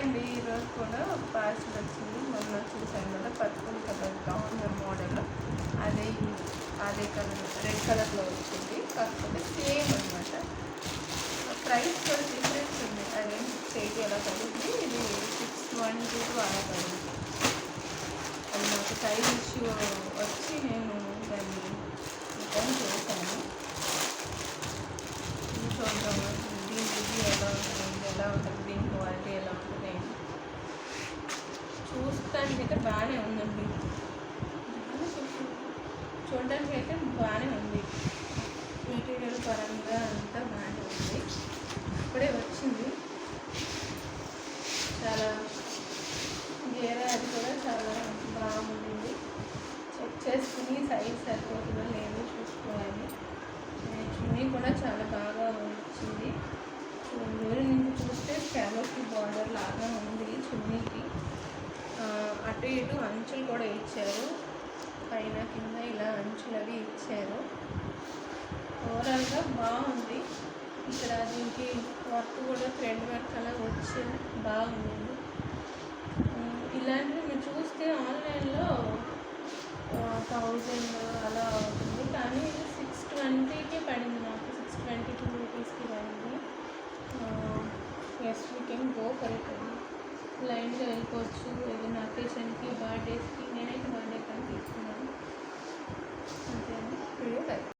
అండి, ఈరోజు కూడా పార్సల్ వచ్చింది. మొన్న చూసాను కదా పర్పుల్ కలర్ గౌన్ మోడల్, అదే అదే కలర్ రెడ్ కలర్లో వచ్చింది. కాకపోతే సేమ్ అనమాట. ప్రైస్ కూడా డిఫరెన్స్ ఉంది. అదే 680 అలా పడింది. ఇది 612 అలా పడింది. అది నాకు సైజ్ ఇష్యూ వచ్చి నేను దాన్ని రిటర్న్ చేశాను. చూద్దాము దీని రివ్యూ ఎలా ఉంటుంది, దీని క్వాలిటీ ఎలా ఉంటుంది. చూడటానికి అయితే బాగానే ఉందండి. చూడడానికి అయితే బాగానే ఉంది. మెటీరియల్ పరంగా అంతా బాగానే ఉంది. ఇప్పుడే వచ్చింది. చాలా గేరా అది కూడా చాలా బాగుంది. చెక్ చేసుకుని సైజ్ సరిపోతుందో లేదో చూసుకోవాలి. చున్నీ కూడా చాలా బాగా వచ్చింది. దూరం నుంచి చూస్తే స్కాలర్కి బార్డర్ లాగా ఉంది చున్నీకి. అటు ఇటు అంచులు కూడా ఇచ్చారు. పైన కింద ఇలా అంచులు అవి ఇచ్చారు. ఓవరాల్గా బాగుంది. ఇక్కడ దీనికి వర్క్ కూడా థ్రెడ్ వర్క్ అలా వచ్చి బాగుంది. ఇలాంటివి మీరు చూస్తే ఆన్లైన్లో 1000 అలా అవుతుంది, కానీ 620కి పడింది. నాకు 622 రూపీస్కి పడింది. Yes, we can go for it అండి. లైన్గా వెళ్ళిపోవచ్చు. ఏదైనా అకేషన్కి, బర్త్డేస్కి. నేనైతే బర్త్డే కానీ తీసుకున్నాను. అంతే అండి. వీడియో